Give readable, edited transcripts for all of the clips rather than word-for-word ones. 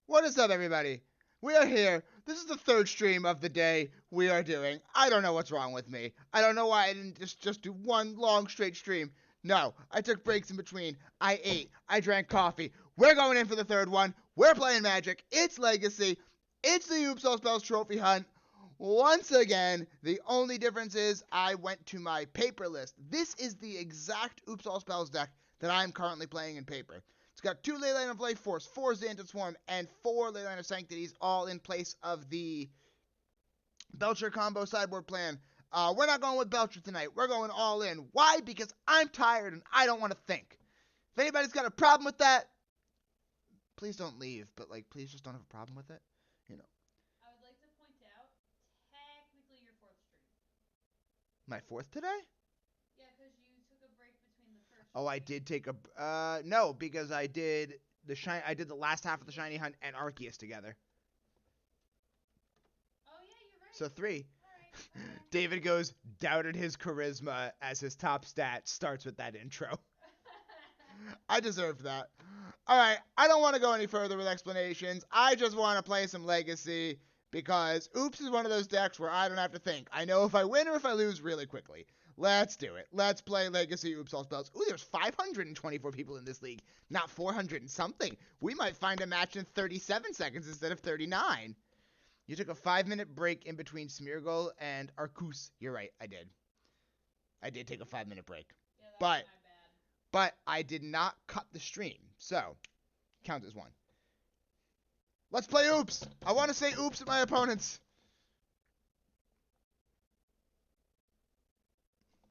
What is up, everybody? We are here. This is the third stream of the day we are doing. I don't know what's wrong with me. I don't know why I didn't just do one long straight stream. No, I took breaks in between. I ate. I drank coffee. We're going in for the third one. We're playing Magic. It's Legacy. It's the Oops All Spells Trophy Hunt. Once again, the only difference is I went to my paper list. This is the exact Oops All Spells deck that I'm currently playing in paper. It's got 2 Leyline of Lifeforce, 4 Xantid Swarm, and 4 Leyline of Sanctities, all in place of the Belcher combo sideboard plan. We're not going with Belcher tonight. We're going all in. Why? Because I'm tired and I don't want to think. If anybody's got a problem with that, please don't leave. But, please just don't have a problem with it. You know. I would like to point out, technically your 4th stream. My 4th today? Yeah, because you took a break between the first. Oh, I did take a no, because I did the last half of the Shiny Hunt and Arceus together. Oh yeah, you're right. So 3. All right. David goes, doubted his charisma as his top stat starts with that intro. I deserved that. Alright, I don't want to go any further with explanations. I just want to play some Legacy because Oops is one of those decks where I don't have to think. I know if I win or if I lose really quickly. Let's do it. Let's play Legacy Oops All Spells. Ooh, there's 524 people in this league, not 400 and something. We might find a match in 37 seconds instead of 39. You took a 5-minute break in between Smeargle and Arceus. You're right, I did. I did take a 5-minute break. Yeah, that was my bad. But I did not cut the stream, so count as 1. Let's play Oops. I want to say Oops at my opponents.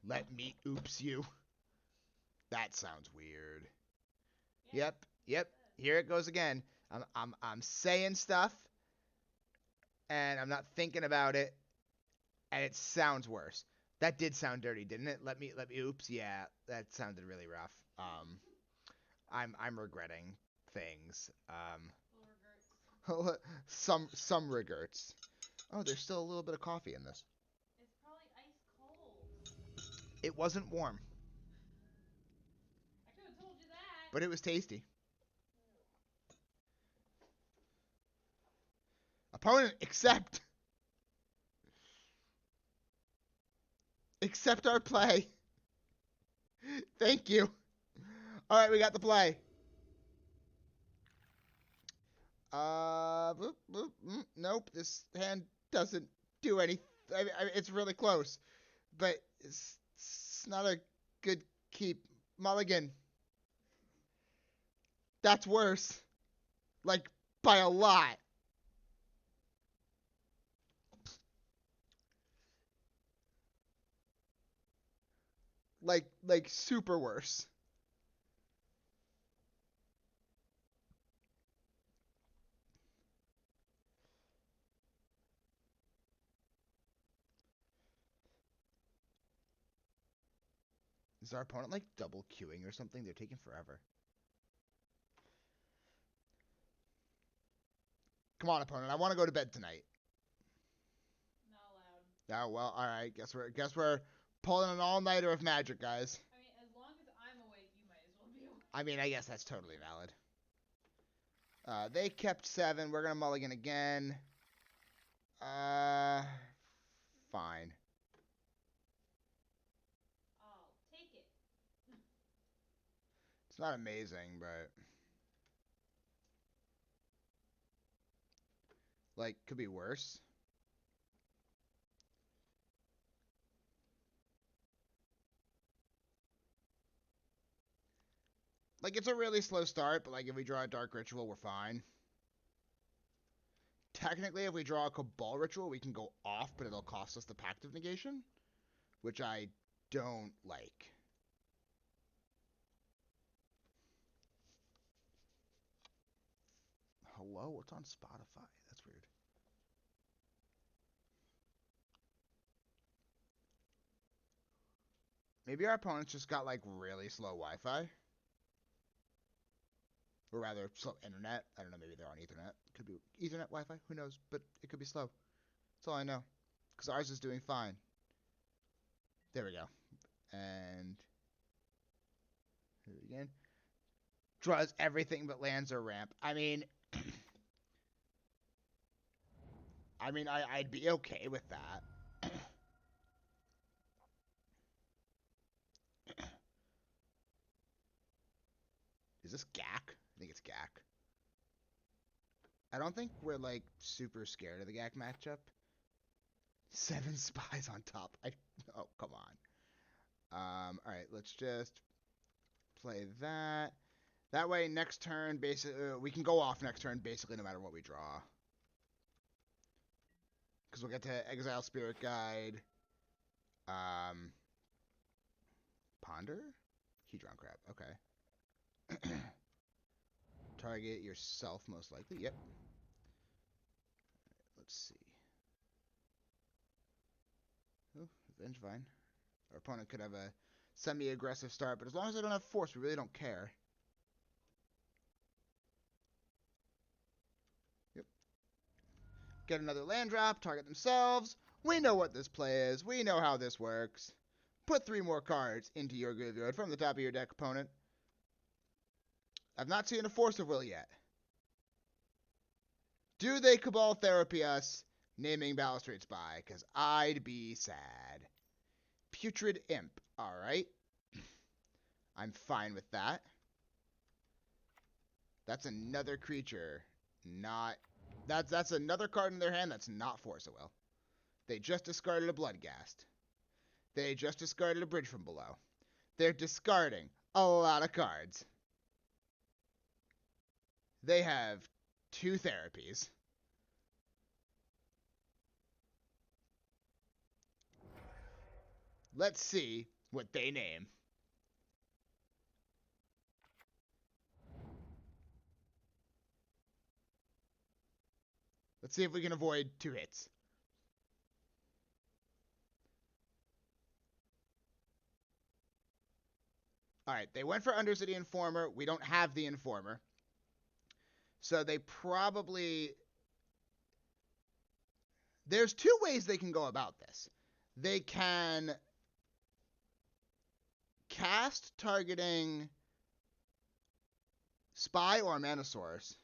Let me oops you. That sounds weird. Yeah. Yep. Here it goes again. I'm saying stuff, and I'm not thinking about it, and it sounds worse. That did sound dirty, didn't it? Let me oops. Yeah, that sounded really rough. I'm regretting things. Some regrets. Oh, there's still a little bit of coffee in this. It's probably ice cold. It wasn't warm. I could have told you that. But it was tasty. Opponent, accept. Accept our play. Thank you. All right, we got the play. Nope, this hand doesn't do anything. I mean, it's really close, but it's not a good keep. Mulligan. That's worse. By a lot. Super worse. Is our opponent double queuing or something? They're taking forever. Come on, opponent. I want to go to bed tonight. Not allowed. Oh well, all right. Guess we're pulling an all-nighter of Magic, guys. I mean, as long as I'm awake, you might as well be awake. I mean, I guess that's totally valid. They kept 7. We're gonna mulligan again. Fine. I'll take it. It's not amazing, but could be worse. It's a really slow start, but if we draw a Dark Ritual, we're fine. Technically, if we draw a Cabal Ritual, we can go off, but it'll cost us the Pact of Negation, which I don't like. Hello. Whoa, what's on Spotify? That's weird. Maybe our opponents just got, like, really slow Wi-Fi. Or rather, slow internet. I don't know, maybe they're on Ethernet. Could be Ethernet, Wi-Fi, who knows? But it could be slow. That's all I know. Because ours is doing fine. There we go. And again. Draws everything but lands or ramp. I mean, I'd be okay with that. Is this Gak? I think it's Gak. I don't think we're, like, super scared of the Gak matchup. 7 spies on top. Oh, come on. Alright, let's just play that. That way, next turn, basically, we can go off next turn, basically, no matter what we draw. Because we'll get to Exile Spirit Guide. Ponder? Hedron Crab, okay. Target yourself, most likely. Yep. Let's see. Oh, Vengevine. Our opponent could have a semi-aggressive start, but as long as they don't have force, we really don't care. Yep. Get another land drop, target themselves. We know what this play is. We know how this works. Put 3 more cards into your graveyard from the top of your deck, opponent. I've not seen a Force of Will yet. Do they Cabal Therapy us, naming Balustrade Spy? Because I'd be sad. Putrid Imp. Alright. I'm fine with that. That's another creature. Not... That's another card in their hand that's not Force of Will. They just discarded a Bloodghast. They just discarded a Bridge from Below. They're discarding a lot of cards. They have 2 therapies. Let's see what they name. Let's see if we can avoid 2 hits. Alright, they went for Undercity Informer. We don't have the Informer. So they probably... There's 2 ways they can go about this. They can cast targeting Spy or Mana Source.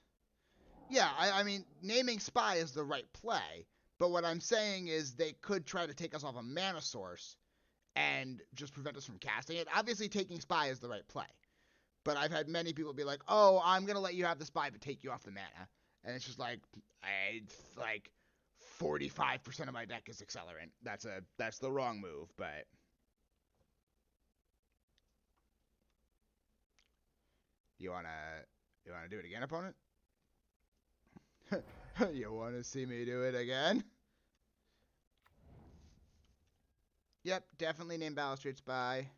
Yeah, I mean, naming Spy is the right play. But what I'm saying is they could try to take us off a Mana Source and just prevent us from casting it. Obviously, taking Spy is the right play. But I've had many people be like, oh, I'm going to let you have the Spy but take you off the mana. And it's just like, 45% of my deck is Accelerant. That's the wrong move, but... You wanna do it again, opponent? You wanna see me do it again? Yep, definitely name Balustrade Spy.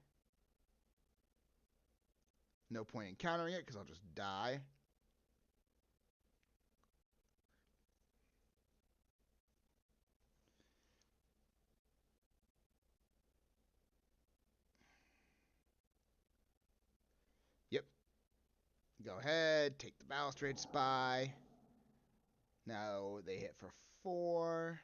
No point in countering it, because I'll just die. Yep. Go ahead, take the Balustrade Spy. Now they hit for 4.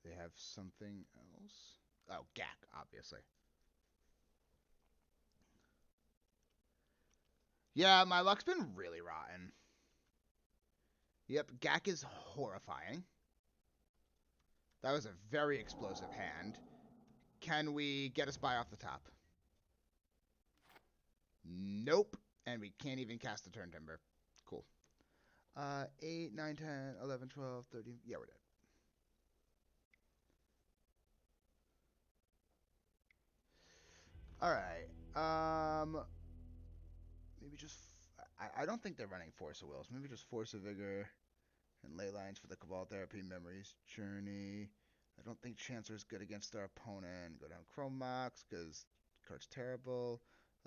They have something else. Oh, Gak, obviously. Yeah, my luck's been really rotten. Yep, Gak is horrifying. That was a very explosive hand. Can we get a Spy off the top? Nope. And we can't even cast the Turntimber. Cool. 8, 9, 10, 11, 12, 13. Yeah, we're dead. Alright. Maybe just... I don't think they're running Force of Wills. Maybe just Force of Vigor. And Leylines for the Cabal Therapy, Memories Journey. I don't think Chancellor's good against our opponent. Go down Chrome Mox because card's terrible.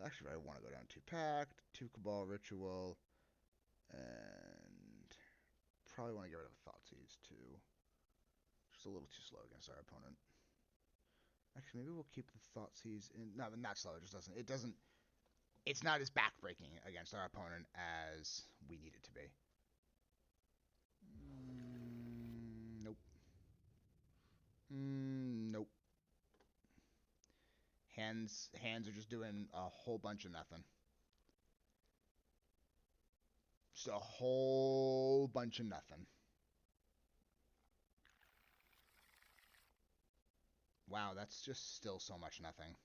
Actually, I want to go down 2 Pact, 2 Cabal Ritual, and probably want to get rid of Thoughtseize too. Just a little too slow against our opponent. Actually, maybe we'll keep the Thoughtseize in. No, not slow. It just doesn't. It doesn't. It's not as backbreaking against our opponent as we need it to be. Nope. Nope. Hands are just doing a whole bunch of nothing. Just a whole bunch of nothing. Wow, that's just still so much nothing.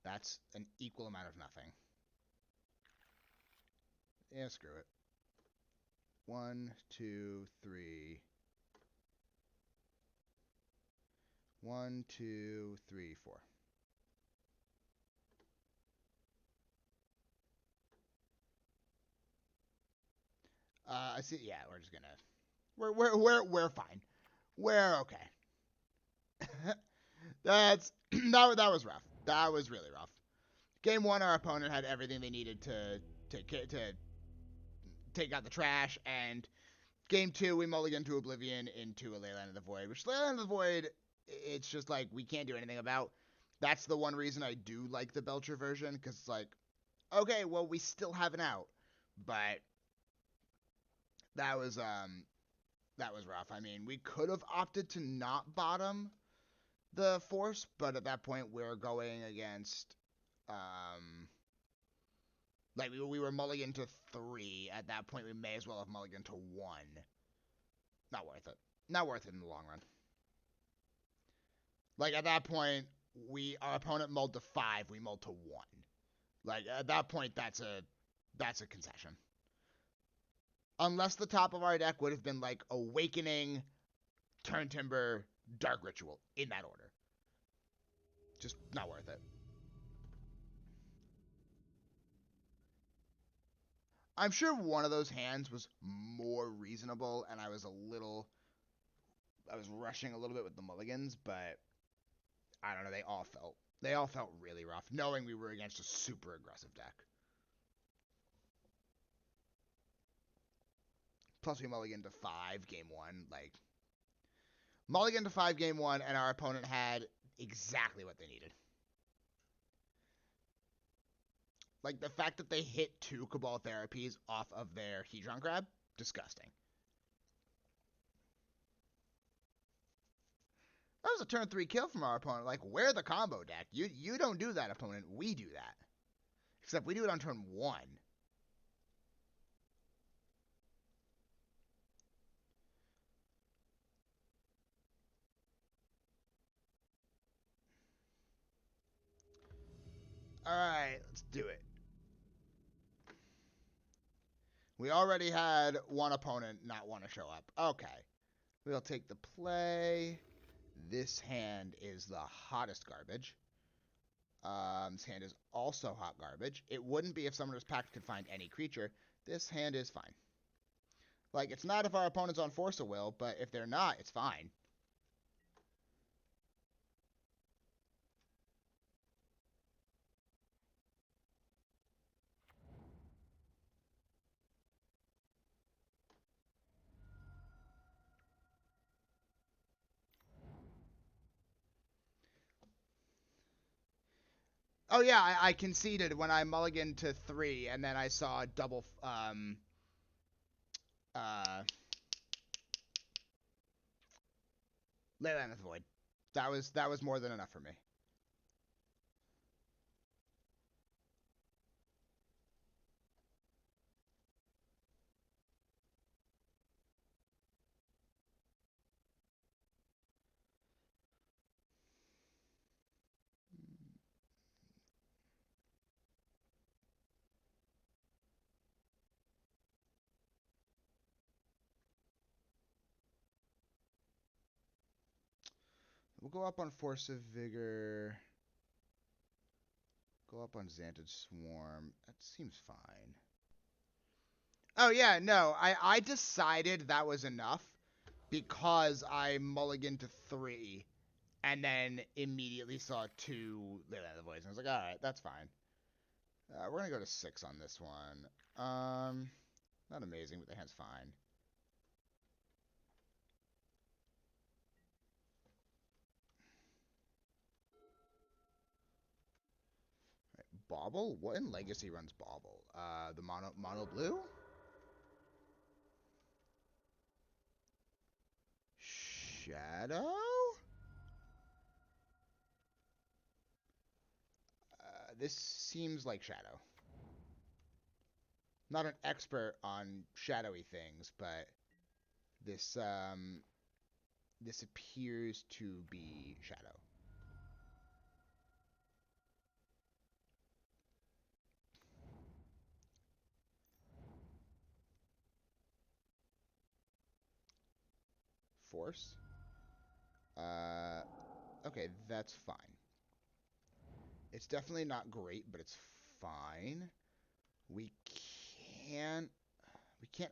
That's an equal amount of nothing. Yeah, screw it. 1, 2, 3. 1, 2, 3, 4. I see. Yeah, we're just gonna. We're fine. We're okay. that was rough. That was really rough. Game 1, our opponent had everything they needed to take out the trash, and Game 2, we mulligan to Oblivion into a Leyline of the Void, which Leyline of the Void, it's just like we can't do anything about. That's the one reason I do like the Belcher version, because it's like, okay, well, we still have an out, but that was rough. I mean, we could have opted to not bottom the Force, but at that point we're going against like we were mulligan to 3. At that point we may as well have mulligan to 1. Not worth it. Not worth it in the long run. Like at that point, our opponent mulled to 5, we mulled to 1. Like at that point, that's a concession. Unless the top of our deck would have been like Awakening, Turntimber, Dark Ritual in that order. Just not worth it. I'm sure one of those hands was more reasonable, and I was rushing a little bit with the mulligans, but I don't know. They all felt really rough, knowing we were against a super aggressive deck. Plus, we mulligan to 5 game 1. Like, mulligan to 5 game 1, and our opponent had exactly what they needed. Like, the fact that they hit 2 Cabal Therapies off of their Hedron grab, disgusting. That was a turn 3 kill from our opponent. Like, we're the combo deck. You don't do that, opponent. We do that. Except we do it on turn 1. Alright, let's do it. We already had one opponent not want to show up. Okay. We'll take the play. This hand is the hottest garbage. This hand is also hot garbage. It wouldn't be if Summoner's Pact could find any creature. This hand is fine. Like, it's not if our opponent's on Force of Will, but if they're not, it's fine. Oh yeah, I conceded when I mulliganed to 3, and then I saw double Leyline of the Void. That was more than enough for me. We'll go up on Force of Vigor. Go up on Xantid Swarm. That seems fine. Oh yeah, no, I decided that was enough because I mulliganed to 3 and then immediately saw 2 Leyline of the Voice. And I was like, all right, that's fine. We're gonna go to 6 on this one. Not amazing, but the hand's fine. Right, Bauble? What in Legacy runs Bauble? The mono blue? Shadow? This seems like Shadow. Not an expert on shadowy things, but this this appears to be Shadow. Force? Okay, that's fine. It's definitely not great, but it's fine. We can't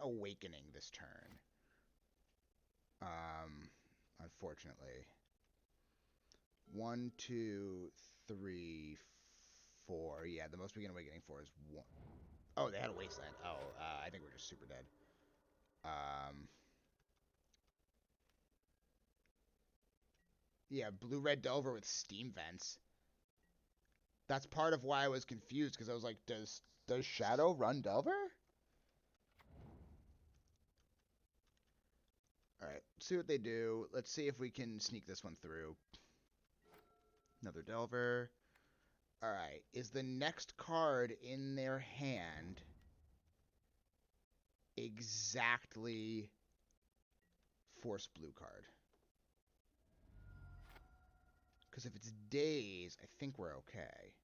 awakening this turn. Unfortunately. 1, 2, 3, 4. Yeah, the most we can awakening for is 1. Oh, they had a wasteland. Oh, I think we're just super dead. Yeah, blue-red Delver with steam vents. That's part of why I was confused, because I was like, does Shadow run Delver? Alright, see what they do. Let's see if we can sneak this one through. Another Delver. Alright, is the next card in their hand exactly Force blue card? Because if it's Daze, I think we're okay.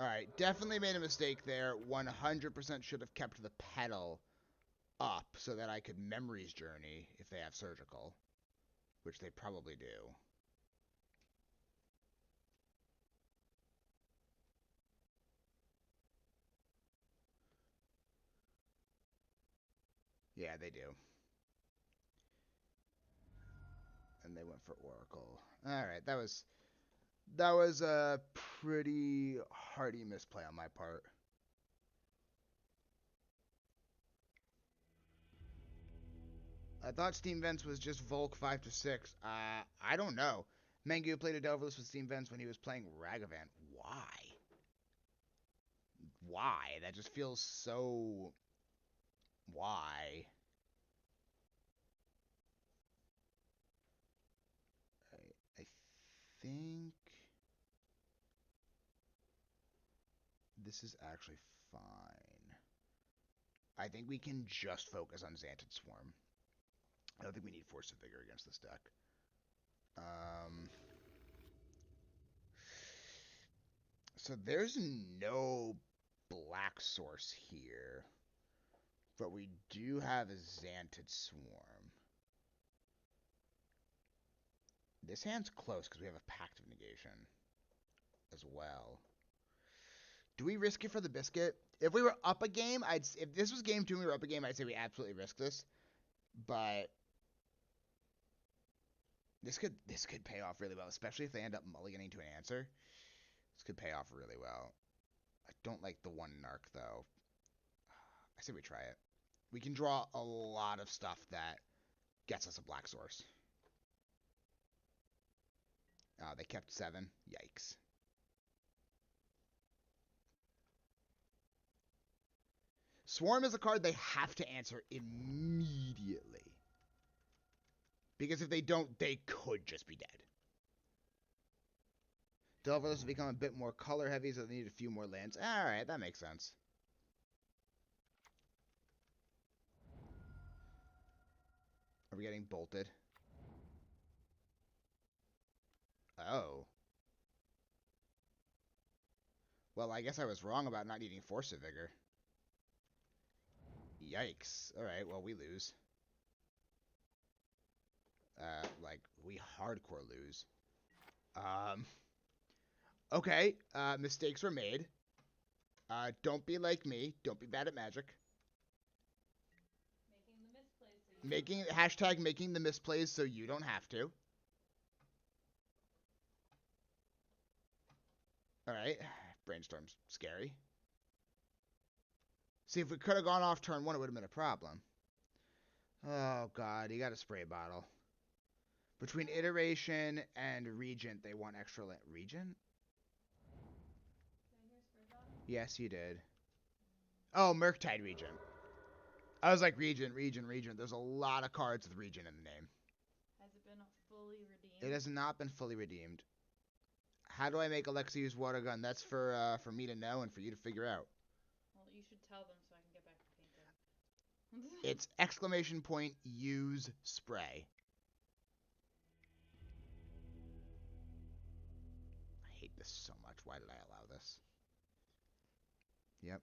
Alright, definitely made a mistake there. 100% should have kept the Petal up so that I could Memories Journey if they have Surgical. Which they probably do. Yeah, they do. And they went for Oracle. Alright, that was a pretty hearty misplay on my part. I thought Steam Vents was just Volk 5 to 6. I don't know. Mangu played a Delverless with Steam Vents when he was playing Ragavan. Why? Why? That just feels so... Why? I think... This is actually fine. I think we can just focus on Xantid Swarm. I don't think we need Force of Vigor against this deck. So there's no black source here. But we do have a Xantid Swarm. This hand's close because we have a Pact of Negation as well. Do we risk it for the biscuit? If we were up a game, if this was game 2 and we were up a game, I'd say we absolutely risk this. But this could pay off really well, especially if they end up mulliganing to an answer. This could pay off really well. I don't like the 1 narc though. I say we try it. We can draw a lot of stuff that gets us a black source. They kept 7. Yikes. Swarm is a card they have to answer immediately. Because if they don't, they could just be dead. Delverless has become a bit more color heavy, so they need a few more lands. Alright, that makes sense. Are we getting bolted? Oh. Well, I guess I was wrong about not needing Force of Vigor. Yikes. Alright, well, we lose. Like, we hardcore lose. Okay, mistakes were made. Don't be like me. Don't be bad at Magic. Making the misplays so you Hashtag making the misplays so you don't have to. Alright, Brainstorm's scary. See, if we could have gone off turn 1, it would have been a problem. Oh, God, he got a spray bottle. Between Iteration and Regent, they want extra land. Regent? Yes, you did. Oh, Murktide Regent. I was like, Regent. There's a lot of cards with Regent in the name. Has it been fully redeemed? It has not been fully redeemed. How do I make Alexa use Water Gun? That's for me to know and for you to figure out. Well, you should tell them so I can get back to painting. It's exclamation point use spray. I hate this so much. Why did I allow this? Yep.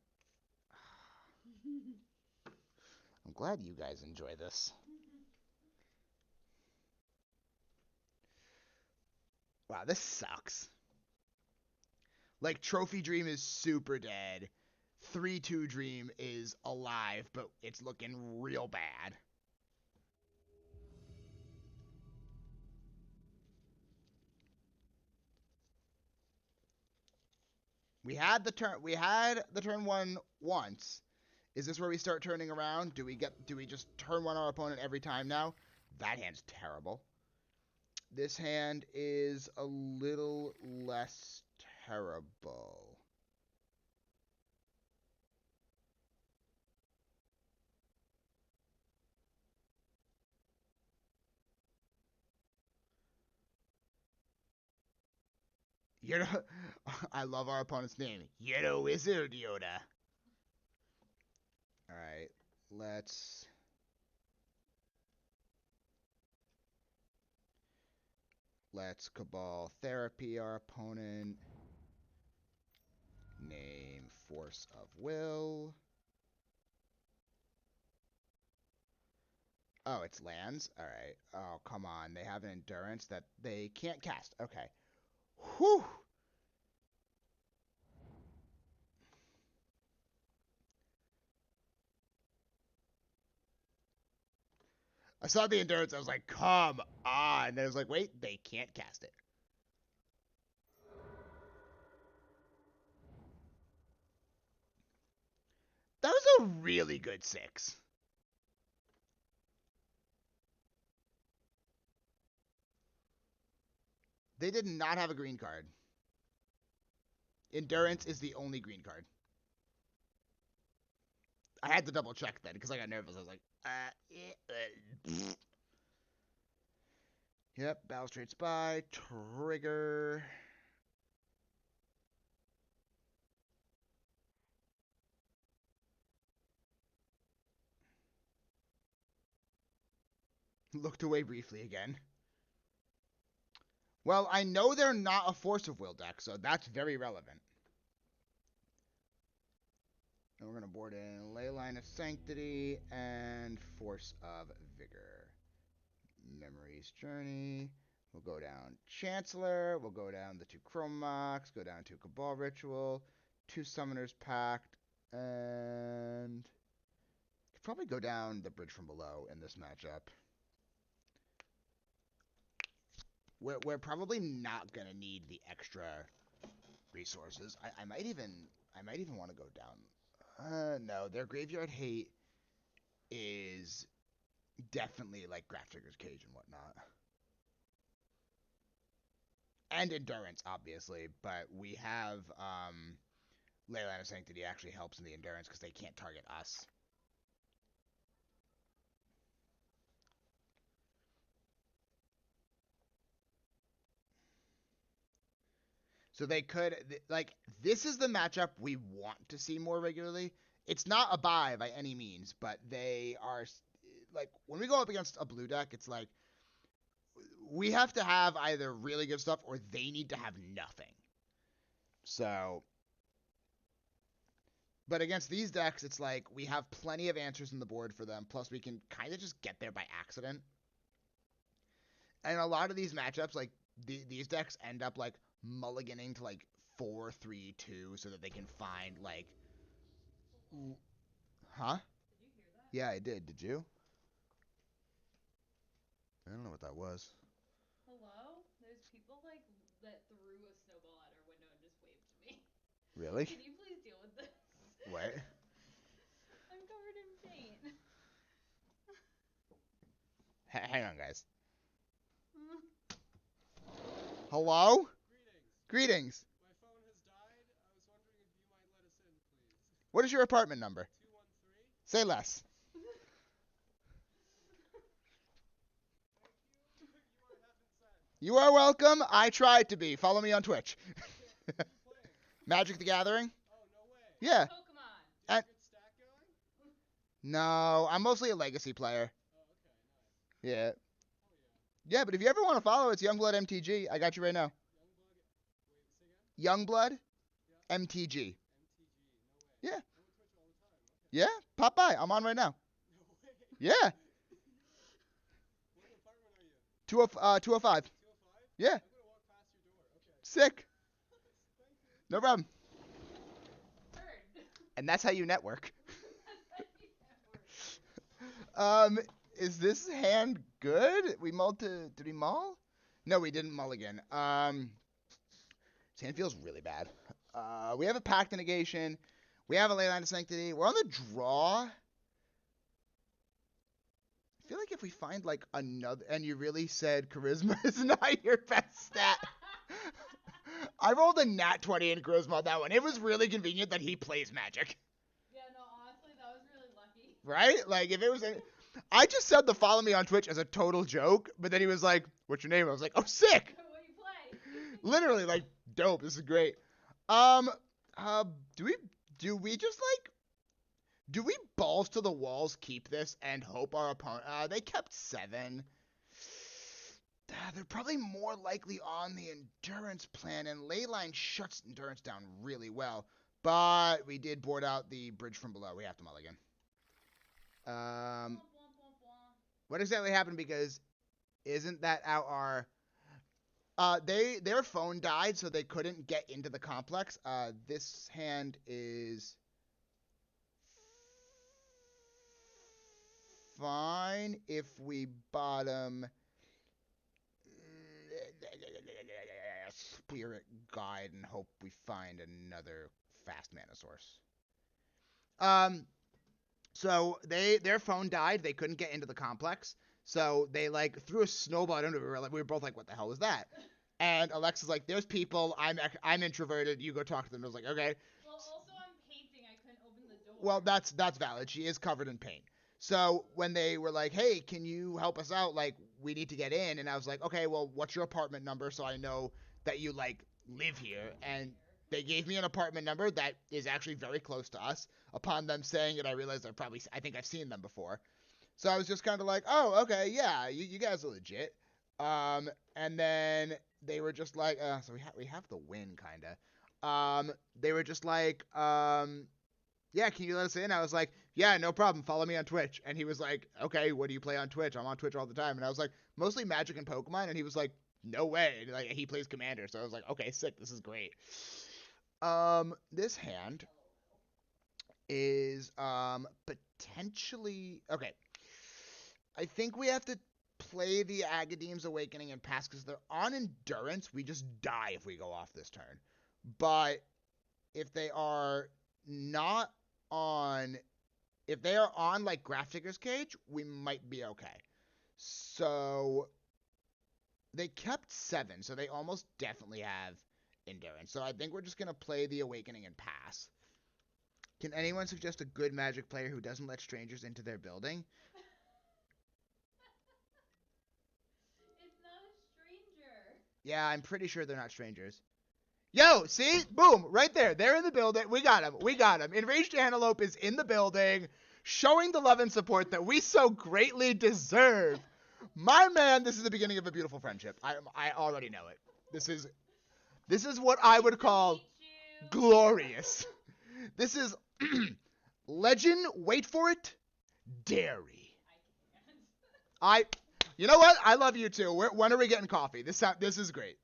I'm glad you guys enjoy this. Wow, this sucks. Like, Trophy Dream is super dead. 3-2 Dream is alive, but it's looking real bad. We had the turn 1 once. Is this where we start turning around? Do we just turn 1 our opponent every time now? That hand's terrible. This hand is a little less terrible. You're I love our opponent's name. You're a wizard, Yoda. Alright, let's Cabal Therapy our opponent. Name Force of Will. Oh, it's lands? Alright. Oh, come on. They have an endurance that they can't cast. Okay. Whew! I saw the endurance. I was like, come on. And then I was like, wait, they can't cast it. That was a really good 6. They did not have a green card. Endurance is the only green card. I had to double check that because I got nervous. I was like, Yep, Balustrade Spy, trigger. Looked away briefly again. Well, I know they're not a Force of Will deck, so that's very relevant. And we're going to board in Leyline of Sanctity and Force of Vigor. Memory's Journey. We'll go down Chancellor. We'll go down the 2 Chrome Mox. Go down to Cabal Ritual. 2 Summoner's Pact. And could probably go down the Bridge from Below in this matchup. We're probably not gonna need the extra resources. I might even want to go down. No, their Graveyard Hate is definitely like Grafdigger's Cage and whatnot. And Endurance, obviously, but we have Leyline of Sanctity actually helps in the Endurance because they can't target us. So they could, like, this is the matchup we want to see more regularly. It's not a buy by any means, but they are, like, when we go up against a blue deck, it's like, we have to have either really good stuff or they need to have nothing. So, but against these decks, it's like, we have plenty of answers in the board for them, plus we can kind of just get there by accident. And a lot of these matchups, like these decks end up like mulliganing to like 4-3-2 so that they can find like, huh? Did you hear that? Yeah, I did. Did you? I don't know what that was. Hello? There's people like that threw a snowball at our window and just waved to me. Really? Can you please deal with this? What? I'm covered in paint. Hang on, guys. Hello? Greetings. My phone has died. I was wondering if you might let us in, please. What is your apartment number? 213. Say less. Thank you. You are heaven sent. You are welcome. I tried to be. Follow me on Twitch. What are you playing? Magic the Gathering? Oh, no way. Yeah. Pokemon. You have And- a good stack going? No, I'm mostly a legacy player. Oh, okay, nice. Yeah. Oh, yeah. Yeah, but if you ever want to follow, it's Youngblood MTG. I got you right now. Youngblood. Wait, say again? Youngblood MTG. MTG. No way. Yeah. I'm on Twitch all the time. Okay. Yeah? Pop by. I'm on right now. No way. Yeah. What apartment are you? 205. 205? Yeah. I'm gonna walk past your door. Okay. Sick. Thank you. No problem. Heard. And that's how you network. Network. Is this hand good? We mulled to... Did we mull? No, we didn't mulligan. This hand feels really bad. We have a Pact of Negation. We have a Leyline of Sanctity. We're on the draw. I feel like if we find, like, another... And you really said Charisma is not your best stat. I rolled a nat 20 in Charisma on that one. It was really convenient that he plays Magic. Yeah, no, honestly, that was really lucky. Right? Like, if it was... I just said the follow me on Twitch as a total joke, but then he was like, what's your name? I was like, oh, sick! What you play? Literally, like, dope. This is great. Do we just, like... Do we balls to the walls keep this and hope our opponent... they kept 7. They're probably more likely on the endurance plan, and Leyline shuts endurance down really well. But we did board out the bridge from below. We have to mulligan. Bwah, bwah, bwah. What exactly happened? Because isn't that our... their phone died, so they couldn't get into the complex. This hand is... fine if we bottom... Spirit Guide and hope we find another fast mana source. So their phone died. They couldn't get into the complex. So they like threw a snowball into it. We were both like, what the hell was that? And Alexa's like, there's people. I'm introverted. You go talk to them. I was like, okay. Well, also I'm painting. I couldn't open the door. Well, that's valid. She is covered in paint. So when they were like, hey, can you help us out? Like, we need to get in. And I was like, okay, well, what's your apartment number so I know that you, like, live here? And they gave me an apartment number that is actually very close to us. Upon them saying it, I realized I think I've seen them before. So I was just kind of like, oh, okay, yeah, you guys are legit. And then they were just like, so we have the win, kind of. They were just like, yeah, can you let us in? I was like, yeah, no problem. Follow me on Twitch. And he was like, okay, what do you play on Twitch? I'm on Twitch all the time. And I was like, mostly Magic and Pokemon. And he was like, no way. And like, he plays Commander. So I was like, okay, sick. This is great. This hand is potentially okay. I think we have to play the Agadeem's Awakening and pass because they're on endurance. We just die if we go off this turn. But if they are not on, if they are on like Graph Digger's Cage, we might be okay. So they kept 7, so they almost definitely have endurance. So I think we're just gonna play the Awakening and pass. Can anyone suggest a good Magic player who doesn't let strangers into their building? It's not a stranger. Yeah, I'm pretty sure they're not strangers. Yo, see? Boom, right there. They're in the building. We got him. We got him. Enraged Antelope is in the building, showing the love and support that we so greatly deserve. My man, this is the beginning of a beautiful friendship. I already know it. This is what I would call Meet you. glorious. This is legend, wait for it, dairy. I can't. You know what? I love you too. When are we getting coffee? This is great.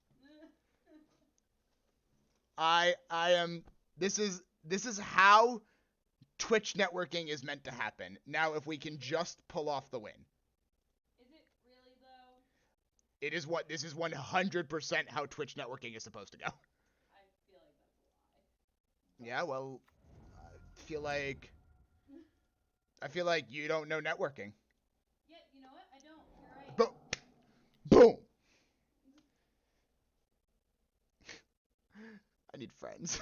This is how Twitch networking is meant to happen. Now, if we can just pull off the win. Is it really though? This is 100% how Twitch networking is supposed to go. I feel like that's a lie. Yeah, well, I feel like you don't know networking. Yeah, you know what? I don't. You're right. Boom. I need friends.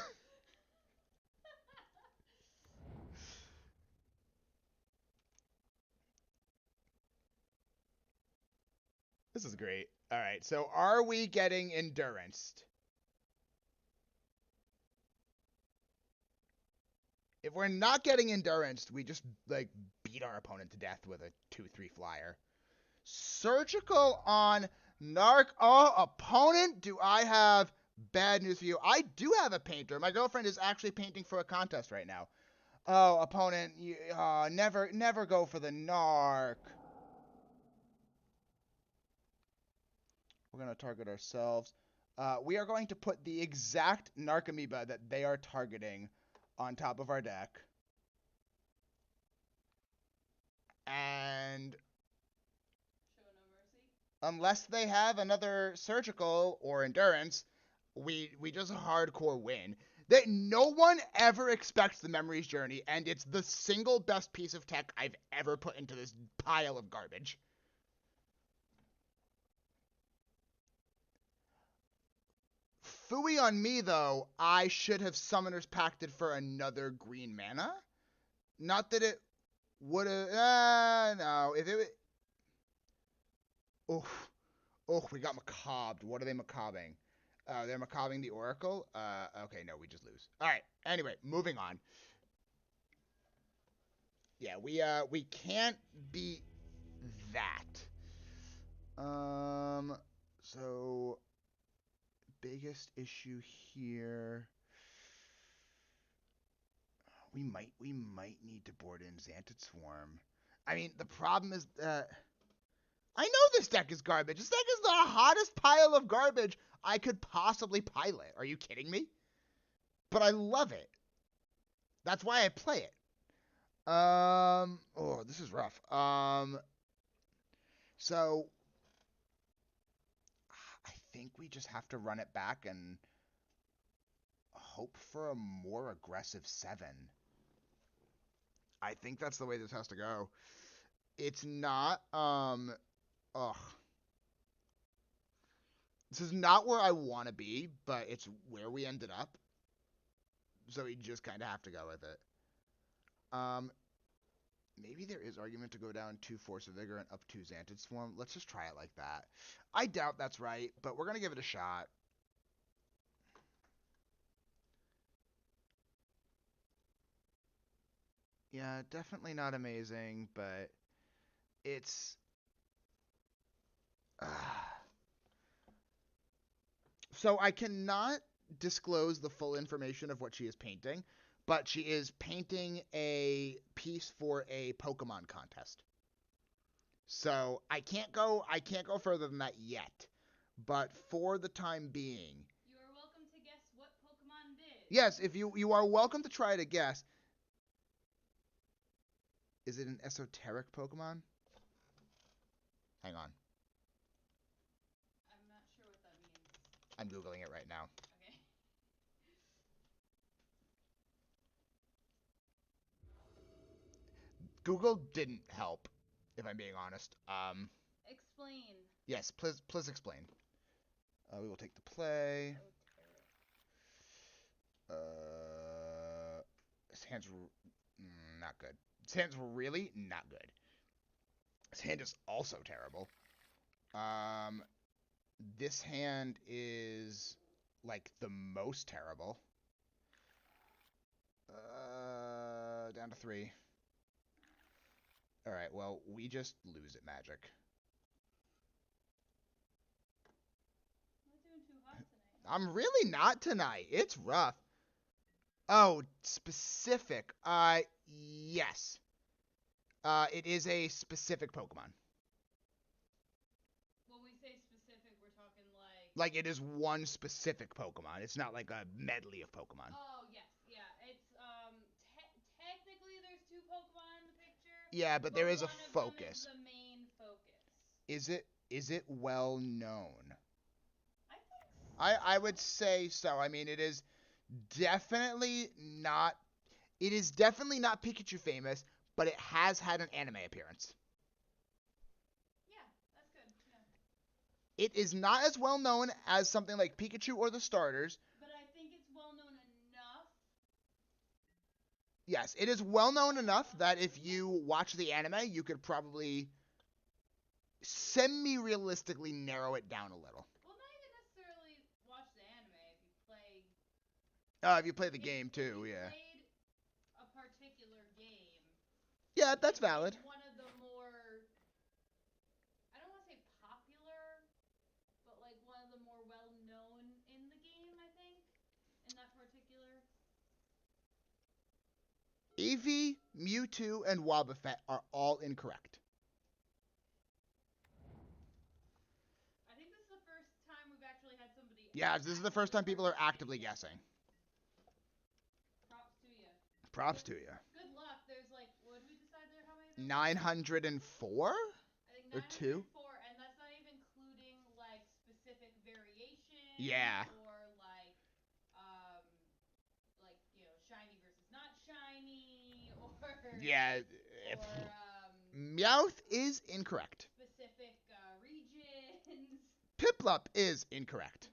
This is great. All right, so are we getting enduranced? If we're not getting enduranced, we just like beat our opponent to death with a 2/3 flyer. Surgical on Narc. Oh, opponent, do I have bad news for you? I do have a painter. My girlfriend is actually painting for a contest right now. Oh, opponent, never go for the Narc. We're going to target ourselves. We are going to put the exact Narcomoeba that they are targeting on top of our deck. And Show no mercy. Unless they have another surgical or endurance, we just hardcore win. That no one ever expects the Memories Journey, and it's the single best piece of tech I've ever put into this pile of garbage. Phooey on me, though. I should have Summoner's Pacted for another green mana. Not that it would have... no. If it... Oh, we got macabre. What are they macabbing? They're macabbing the Oracle? Okay, no, we just lose. Alright, anyway, moving on. Yeah, we can't beat that. So biggest issue here. We might need to board in Xantid Swarm. I mean, the problem is I know this deck is garbage. This deck is the hottest pile of garbage I could possibly pilot. Are you kidding me? But I love it. That's why I play it. Oh, this is rough. So I think we just have to run it back and hope for a more aggressive 7. I think that's the way this has to go. It's not, This is not where I want to be, but it's where we ended up. So we just kind of have to go with it. Maybe there is argument to go down 2 Force of Vigor and up 2 Xantid Swarm. Let's just try it like that. I doubt that's right, but we're going to give it a shot. Yeah, definitely not amazing, but it's... So I cannot disclose the full information of what she is painting, but she is painting a piece for a Pokemon contest. So I can't go further than that yet. But for the time being, You are welcome to guess what Pokemon did. yes, if you are welcome to try to guess. Is it an esoteric Pokemon? Hang on. I'm not sure what that means. I'm Googling it right now. Okay. Google didn't help, if I'm being honest. Explain. Yes, please explain. We will take the play. His hand's not good. His hand's really not good. His hand is also terrible. This hand is like the most terrible. Down to 3. All right, well, we just lose at Magic. I'm not doing too hot tonight. I'm really not tonight. It's rough. Oh, specific. Yes. It is a specific Pokemon. Like, it is one specific Pokemon. It's not like a medley of Pokemon. Oh yes, yeah. It's technically there's two Pokemon in the picture. Yeah, but there is a one of focus. them is the main focus. Is it well known? I think so. I would say so. I mean, it is definitely not. It is definitely not Pikachu famous, but it has had an anime appearance. Yeah, that's good. Yeah. It is not as well known as something like Pikachu or the starters. But I think it's well known enough. Yes, it is well known enough that if you watch the anime, you could probably semi-realistically narrow it down a little. Well, not even necessarily watch the anime if you play. If you play the game too, if you yeah. played a particular game. Yeah, that's valid. It's one of the more, I don't want to say popular, but like one of the more well-known in the game, I think, in that particular. Eevee, Mewtwo, and Wobbuffet are all incorrect. I think this is the first time we've actually had somebody. Yeah, this is the first time people are actively guessing. Props to you. Props to you. Good luck. There's like, what did we decide there? How many? 904? I think Or 2? 904, and that's not even including like specific variations. Yeah. Or like, shiny versus not shiny, or Yeah. or Meowth is incorrect. specific regions. Piplup is incorrect.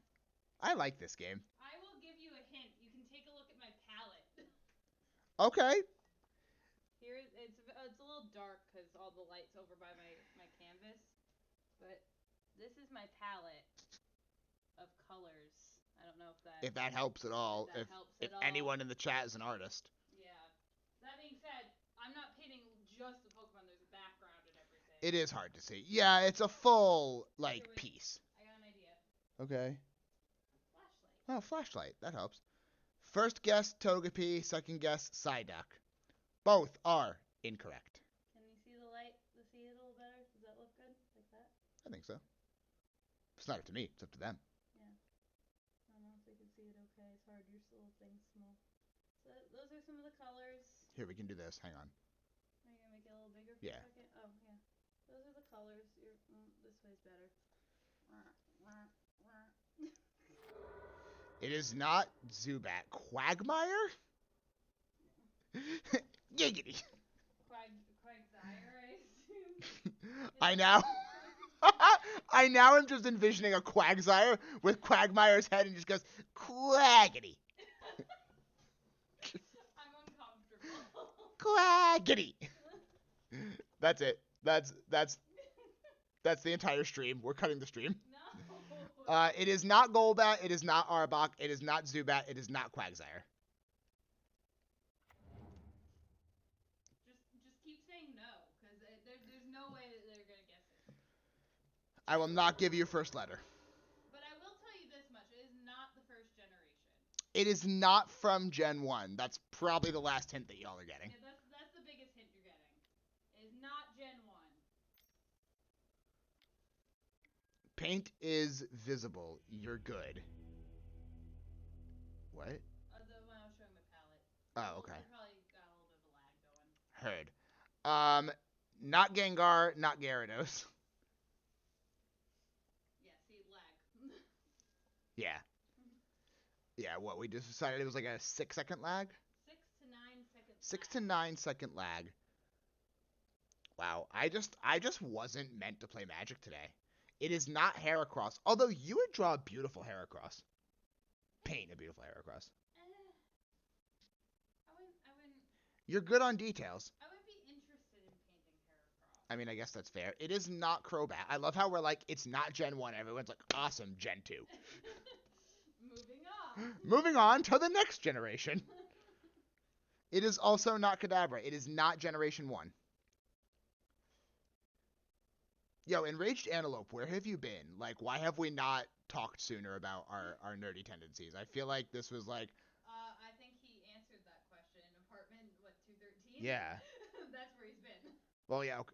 I like this game. I will give you a hint. You can take a look at my palette. Okay. Here it's a little dark because all the light's over by my canvas, but this is my palette of colors. I don't know if that helps at all. If if anyone in the chat is an artist. Yeah. That being said, I'm not painting just the Pokemon. There's a background and everything. It is hard to see. Yeah, it's a full piece. I got an idea. Okay. Flashlight. Oh, flashlight. That helps. First guess Togepi, second guess Psyduck. Both are incorrect. Can you see the light? See it a little better? Does that look good? Like that? I think so. It's not up to me. It's up to them. Yeah. I don't know if they can see it okay. It's hard. Your little thing's small. So those are some of the colors. Here, we can do this. Hang on. Are you going to make it a little bigger for Yeah. a second? Oh, yeah. Those are the colors. This way's better. It is not Zubat. Quagmire? Giggity. Quagsire, I assume. I now... I now am just envisioning a Quagsire with Quagmire's head and just goes, Quaggity. I'm uncomfortable. Quaggity. That's it. That's the entire stream. We're cutting the stream. No. It is not Golbat. It is not Arbok. It is not Zubat. It is not Quagsire. Just keep saying no, because there's no way that they're gonna guess it. I will not give you first letter. But I will tell you this much: it is not the first generation. It is not from Gen 1. That's probably the last hint that y'all are getting. Yeah, that's the biggest hint you're getting. It is not Gen 1. Paint is visible. You're good. What? The one I was showing my palette. Oh, okay. I probably got a little bit of a lag going. Heard. Not Gengar, not Gyarados. Yeah, see, lag. Yeah. Yeah, what, we just decided it was like a 6-second lag? 6 to 9 seconds. 6 to 9 second lag. Wow, I just wasn't meant to play Magic today. It is not Heracross, although you would draw a beautiful Heracross. Paint a beautiful Heracross. I wouldn't. You're good on details. I would be interested in painting Heracross. I mean, I guess that's fair. It is not Crobat. I love how we're like, it's not Gen 1. Everyone's like, awesome, Gen 2. Moving on. Moving on to the next generation. It is also not Kadabra. It is not Generation 1. Yo, Enraged Antelope, where have you been? Like, why have we not talked sooner about our nerdy tendencies? I feel like this was like... I think he answered that question in apartment, 213? Yeah. That's where he's been. Well, yeah. Okay.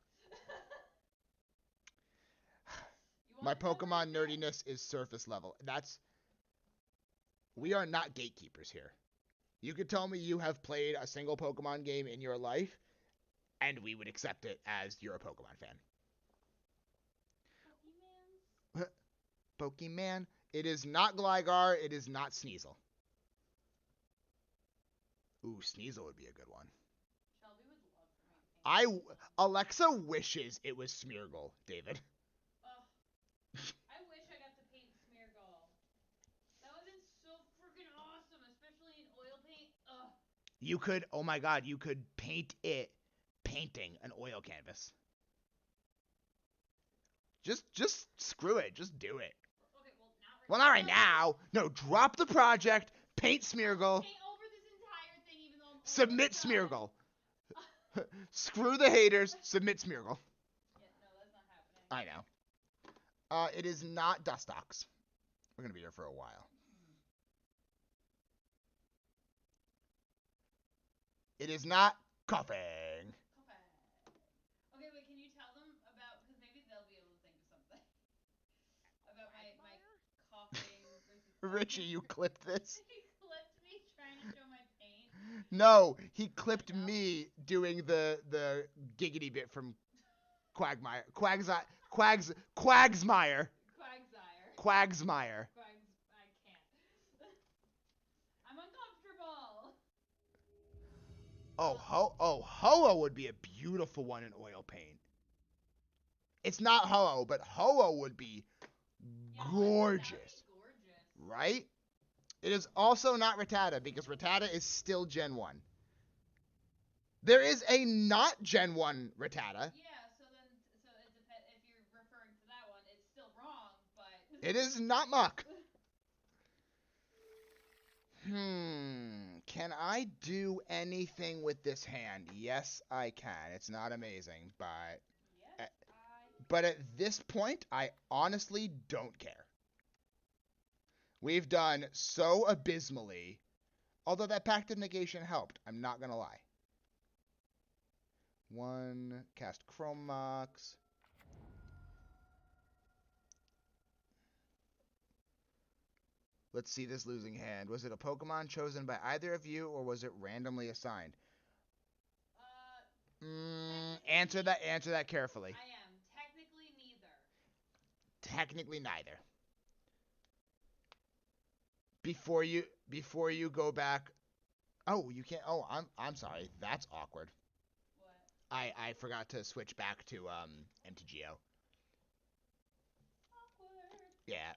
My What does that Pokemon mean? nerdiness is surface level. We are not gatekeepers here. You could tell me you have played a single Pokemon game in your life, and we would accept it as you're a Pokemon fan. Pokemans? Pokemon. It is not Gligar. It is not Sneasel. Ooh, Sneasel would be a good one. Shelby would love for me to paint Alexa wishes it was Smeargle, David. Ugh. I wish I got to paint Smeargle. That would have been so freaking awesome, especially in oil paint. Ugh. You could, oh my god, you could paint it painting an oil canvas. Just screw it. Just do it. Okay, Well, not right now. No, drop the project, paint Smeargle, Paint over this entire thing, even though I'm submit almost done. Smeargle. Screw the haters, submit Smeargle. Yeah, no, that's not happening. I know. It is not Dustox. We're going to be here for a while. It is not coughing. Okay, wait, can you tell them about, because maybe they'll be able to think of something. About my coughing versus Richie, you clipped this? He clipped me trying to show my paint. No, he clipped me doing the giggity bit from Quagmire. Quagsmire. Quagsire. Quagsmire. I can't. I'm uncomfortable. Ho-Oh would be a beautiful one in oil paint. It's not Ho-Oh, but Ho-Oh would be gorgeous. That would be gorgeous. Right? It is also not Rattata, because Rattata is still Gen 1. There is a not Gen 1 Rattata. Yeah, so it depends. If you're referring to that one, it's still wrong, but It is not Muck. Can I do anything with this hand? Yes, I can. It's not amazing, but yes, but at this point, I honestly don't care. We've done so abysmally, although that Pact of Negation helped. I'm not gonna lie. One, cast Chrome Mox. Let's see this losing hand. Was it a Pokemon chosen by either of you, or was it randomly assigned? Answer that carefully. I am. Technically neither. Technically neither. Before you go back. Oh, you can't. Oh, I'm sorry. That's awkward. What? I forgot to switch back to MTGO. Awkward. Yeah.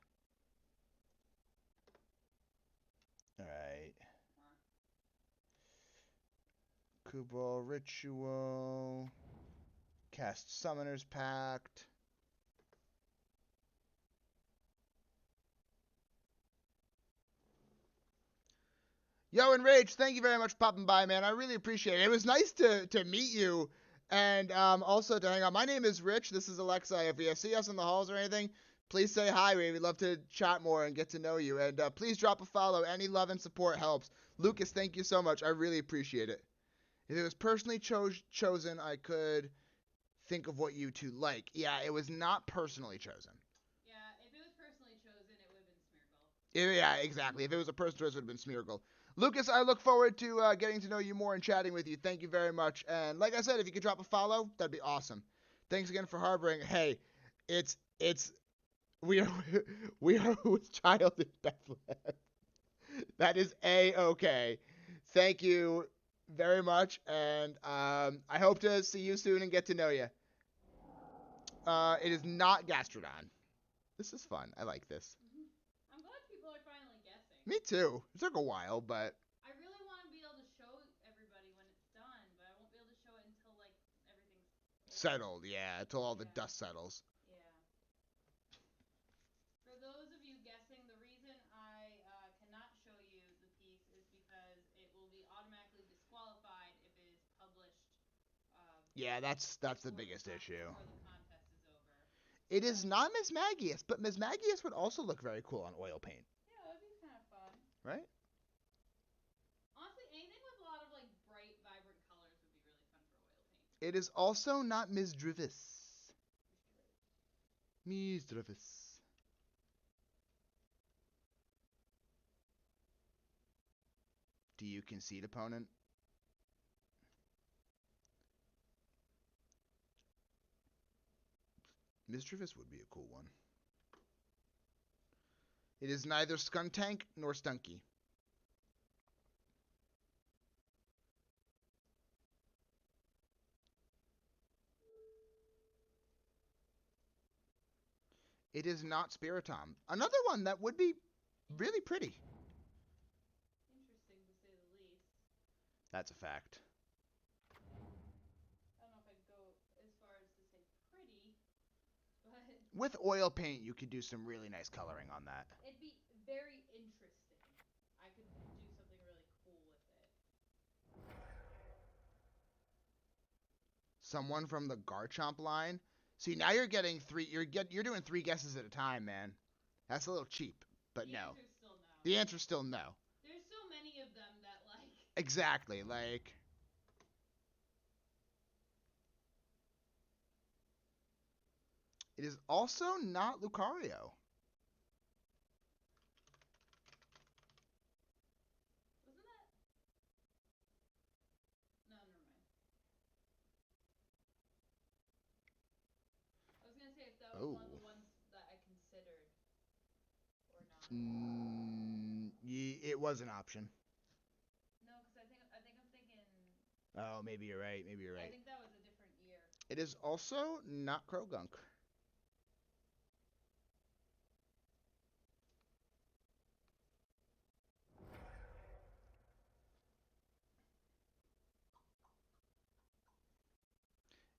All right. Cabal Ritual. Cast Summoner's Pact. Yo, and Rage, thank you very much for popping by, man. I really appreciate it. It was nice to meet you and also to hang out. My name is Rich. This is Alexa. If you see us in the halls or anything, please say hi. We'd love to chat more and get to know you. And please drop a follow. Any love and support helps. Lucas, thank you so much. I really appreciate it. If it was personally chosen, I could think of what you two like. Yeah, it was not personally chosen. Yeah, if it was personally chosen, it would have been Smeargle. Yeah, exactly. If it was a personal choice, it would have been Smeargle. Lucas, I look forward to getting to know you more and chatting with you. Thank you very much. And like I said, if you could drop a follow, that'd be awesome. Thanks again for harboring. Hey, we are with child in Bethlehem. That is A-okay. Thank you very much, and I hope to see you soon and get to know you. It is not Gastrodon. This is fun. I like this. I'm glad people are finally guessing. Me too. It took a while, but I really want to be able to show everybody when it's done, but I won't be able to show it until like everything's settled. Yeah, until all the dust settles. Yeah. For those of you guessing, the reason I cannot show you the piece is because it will be automatically disqualified if it is published. Yeah, that's the biggest issue. Before the contest is over. It is not Miss Magius, but Miss Magius would also look very cool on oil paint. Yeah, that would be kind of fun. Right? Honestly, anything with a lot of like bright, vibrant colors would be really fun for oil paint. It is also not Ms. Drivis. Misdrevis. Do you concede, opponent? Misdrevis would be a cool one. It is neither Skuntank nor Stunky. It is not Spiritomb. Another one that would be really pretty. Interesting to say the least. That's a fact. I don't know if I'd go as far as to say pretty, but With oil paint, you could do some really nice coloring on that. it'd be very interesting. I could do something really cool with it. Someone from the Garchomp line. See, now you're getting three. You're doing 3 guesses at a time, man. That's a little cheap, but The no. answer's still no. The answer's still no. There's so many of them that, like... Exactly, like... It is also not Lucario. Wasn't that... No, never mind. I was gonna say if that was one of the ones that I considered or not. It was an option. No, because I think I'm thinking... Oh, maybe you're right. Maybe you're I right. think that was a different year. It is also not Krogunk.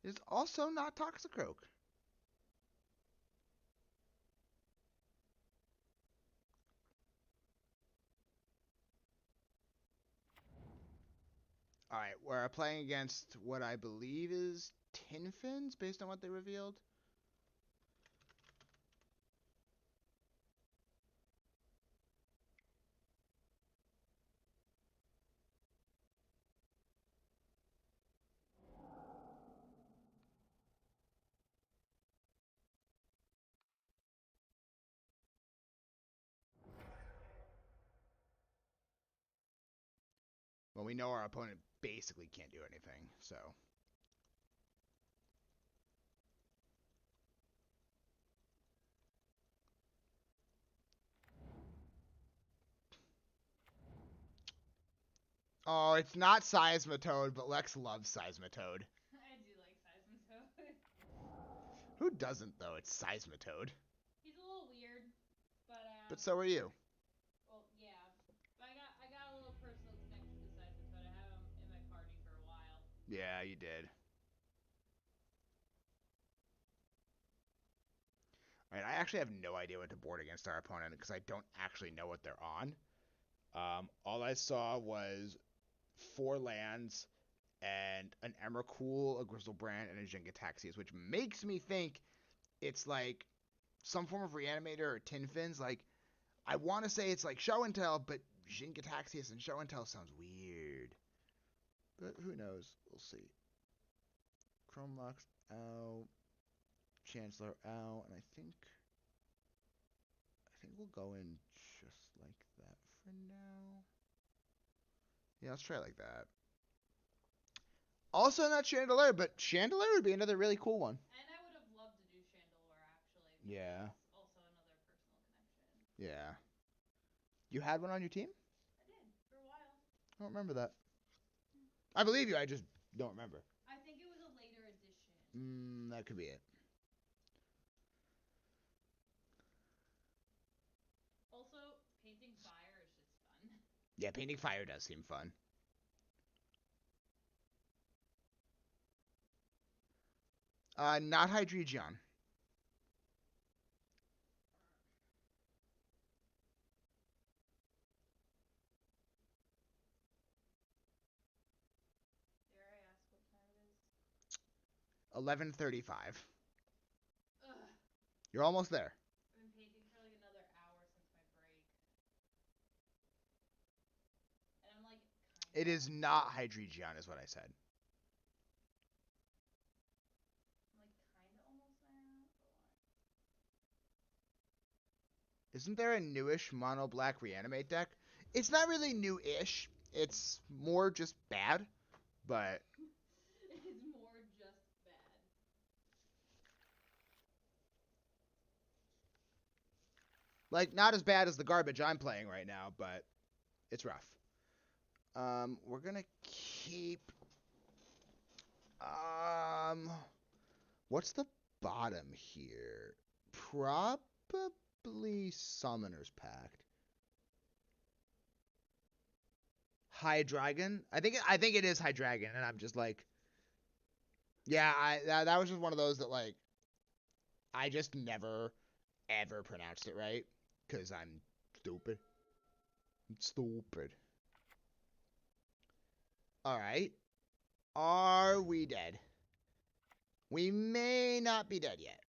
It is also not Toxicroak. Alright, we're playing against what I believe is Tinfins, based on what they revealed. Well, we know our opponent basically can't do anything, so... Oh, it's not Seismitoad, but Lex loves Seismitoad. I do like Seismitoad. Who doesn't, though? It's Seismitoad. He's a little weird, but But so are you. well, yeah. But I got a little personal connection to Seismitoad. I have him in my party for a while. Yeah, you did. Alright, I actually have no idea what to board against our opponent because I don't actually know what they're on. All I saw was 4 lands and an Emrakul, a Grizzlebrand, and a Jingataxias, which makes me think it's like some form of Reanimator or Tinfins. Like, I want to say it's like Show and Tell, but Jingataxias and Show and Tell sounds weird. But who knows? We'll see. Chrome Mox out. Chancellor out. And I think we'll go in just like that for now. Yeah, let's try it like that. Also not Chandelier, but Chandelier would be another really cool one. And I would have loved to do Chandelure, actually. Yeah. Also another personal connection. Yeah. You had one on your team? I did, for a while. I don't remember that. I believe you, I just don't remember. I think it was a later edition. That could be it. Also, painting fire is just fun. Yeah, painting fire does seem fun. Not Hydreigon. Dare I ask what time it is? 11:35. Ugh. You're almost there. I've been painting for like another hour since my break. And I'm like, kinda... It is not Hydreigon, is what I said. I'm like, kinda almost there. Hold on. Isn't there a newish mono black reanimate deck? It's not really new-ish. It's more just bad, but It's more just bad. like not as bad as the garbage I'm playing right now, but it's rough. We're gonna keep. What's the bottom here? Probably Summoner's Pact. High Dragon. I think it is High Dragon, and I'm just like, yeah. That was just one of those that like, I just never ever pronounced it right because I'm stupid. I'm stupid. All right. Are we dead? We may not be dead yet.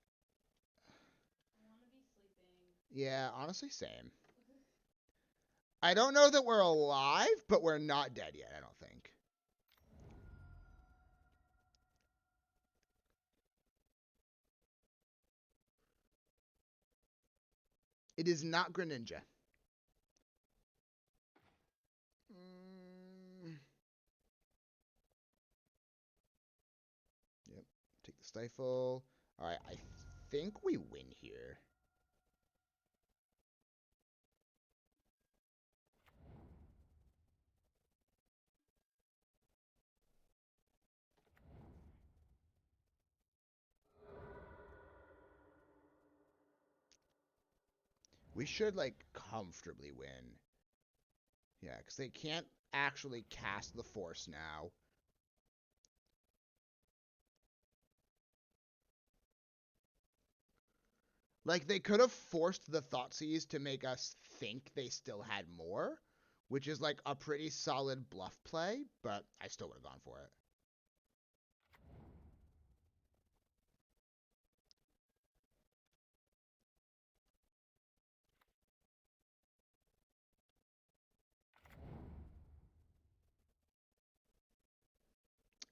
I want to be sleeping. Yeah, honestly, same. I don't know that we're alive, but we're not dead yet, I don't think. It is not Greninja. Yep. Take the Stifle. Alright, I think we win here. We should, like, comfortably win. Yeah, because they can't actually cast the Force now. Like, they could have forced the Thoughtseize to make us think they still had more, which is, like, a pretty solid bluff play, but I still would have gone for it.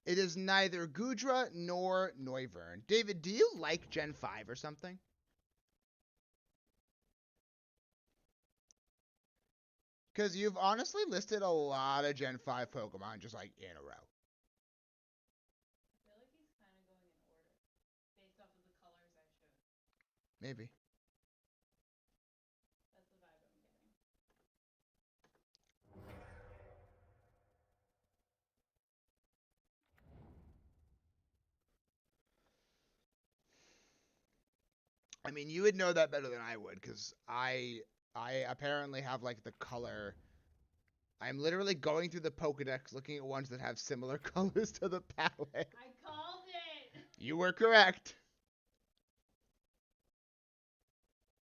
It is neither Gudra nor Noivern. David, do you like Gen 5 or something? Because you've honestly listed a lot of Gen 5 Pokemon just like in a row. I feel like he's kind of going in order based off of the colors I showed. Maybe. That's the vibe I'm getting. I mean, you would know that better than I would, because I apparently have like the color. I'm literally going through the Pokedex looking at ones that have similar colors to the palette. I called it! You were correct.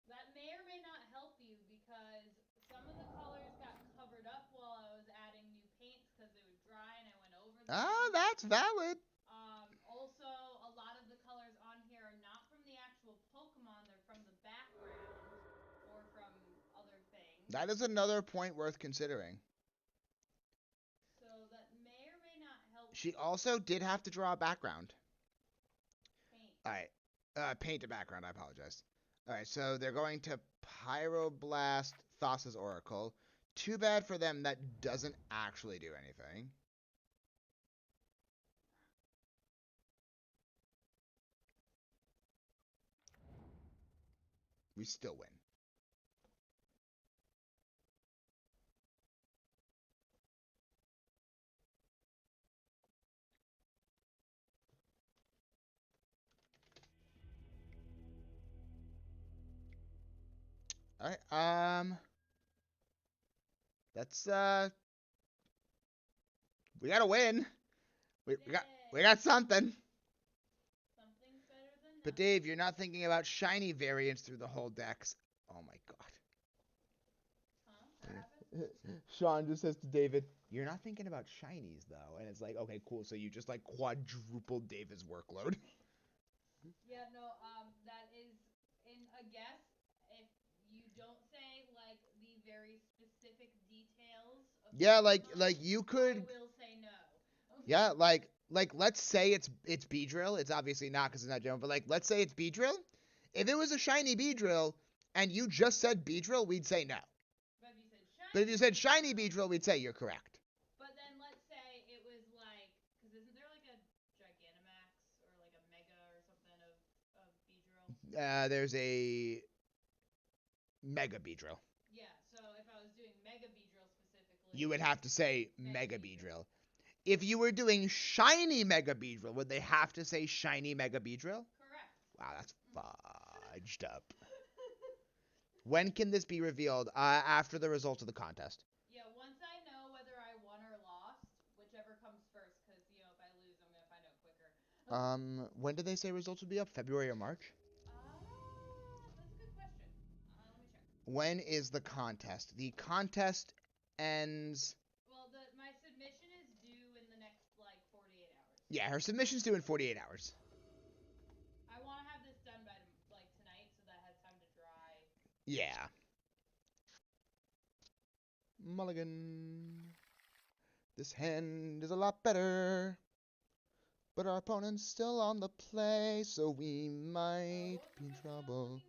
That may or may not help you because some of the colors got covered up while I was adding new paints because they would dry and I went over them. Ah, that's valid. Also, a lot of the colors on here are not from the actual Pokemon, they're from the background or from other things. That is another point worth considering. So that may or may not help. She also did have to draw a background. Paint. Alright. Paint a background, I apologize. Alright, so they're going to Pyroblast Thassa's Oracle. Too bad for them, that doesn't actually do anything. We still win. Alright, that's, we gotta win. We got something. Something's better than nothing. But Dave, you're not thinking about shiny variants through the whole decks. Oh my god. Huh? What happened? Sean just says to David, "You're not thinking about shinies though," and it's like, okay, cool. So you just like quadrupled David's workload. Yeah, no, that is in a guess. If you don't say like the very specific details of Yeah, Pokemon, like you could. I will say no. Yeah, like let's say it's Beedrill. It's obviously not because it's not general, but like let's say it's Beedrill. If it was a shiny Beedrill, and you just said Beedrill, we'd say no. But if you said shiny Beedrill, we'd say you're correct. But then let's say it was like, because isn't there like a Gigantamax or like a Mega or something of Beedrill? There's a Mega Beedrill. Yeah, so if I was doing Mega Beedrill specifically, You would have to say Mega Beedrill. If you were doing shiny Mega Beedrill, would they have to say shiny Mega Beedrill? Correct. Wow, that's fudged up. When can this be revealed? After the results of the contest. Yeah, once I know whether I won or lost, whichever comes first, because, you know, if I lose, I'm going to find out quicker. When did they say results would be up? February or March? That's a good question. Let me check. When is the contest? The contest ends... Well, my submission is due in the next, like, 48 hours. Yeah, her submission's due in 48 hours. I want to have this done by, like, tonight so that has time to dry. Yeah. Mulligan. This hand is a lot better. But our opponent's still on the play, so we might be in trouble.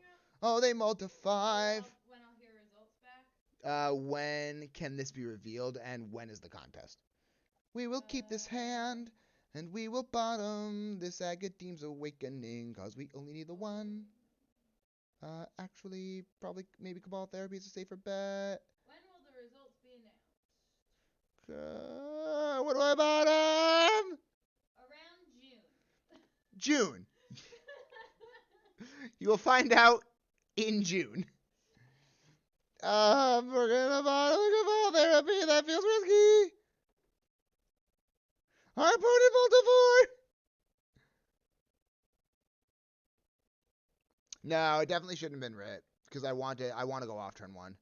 Oh, they multiply. When I'll hear results back? When can this be revealed, and when is the contest? We will keep this hand, and we will bottom this Agadeem's Awakening, cause we only need the one. Actually, probably, maybe Cabal Therapy is a safer bet. When will the results be announced? What do I bottom? Around June. June. You will find out in June. We're gonna bottom Cabal Therapy. That feels risky. Our opponent multiplied. No, it definitely shouldn't have been Rit, because I want to go off turn 1.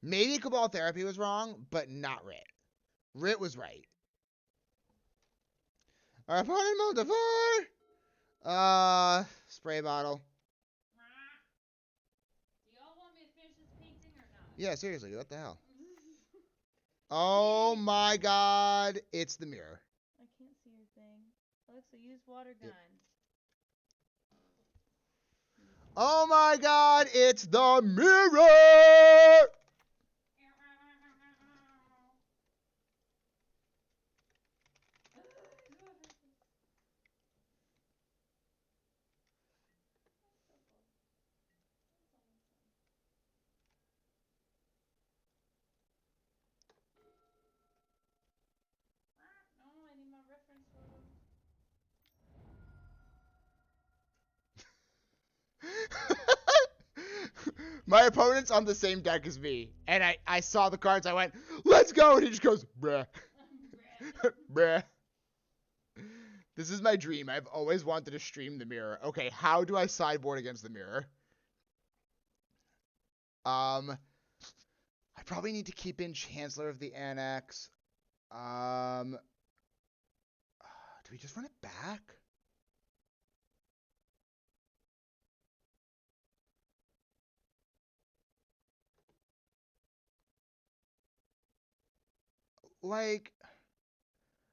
Maybe Cabal Therapy was wrong, but not Rit. Rit was right. Our opponent multiplied. Spray bottle. Do y'all want me to finish this painting or not? Yeah, seriously, what the hell? Oh my god, it's the mirror. I can't see your thing. Alexa, use water gun. Oh my god, it's the mirror! No, I need my reference photo. My opponent's on the same deck as me, and I saw the cards, I went, let's go, and he just goes, bruh. Bruh. This is my dream. I've always wanted to stream the mirror. Okay, how do I sideboard against the mirror? I probably need to keep in Chancellor of the Annex. Do we just run it back? Like,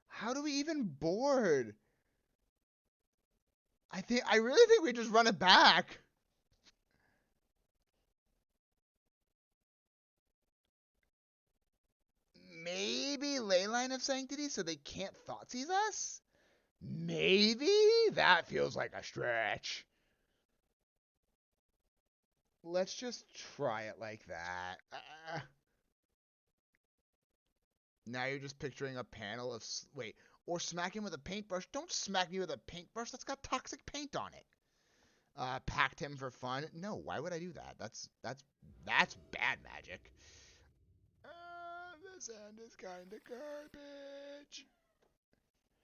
how do we even board? I really think we just run it back. Maybe Leyline of Sanctity so they can't Thoughtseize us? Maybe? That feels like a stretch. Let's just try it like that. Now you're just picturing a panel of... Wait, or smack him with a paintbrush. Don't smack me with a paintbrush. That's got toxic paint on it. Packed him for fun. No, why would I do that? That's bad magic. This hand is kind of garbage.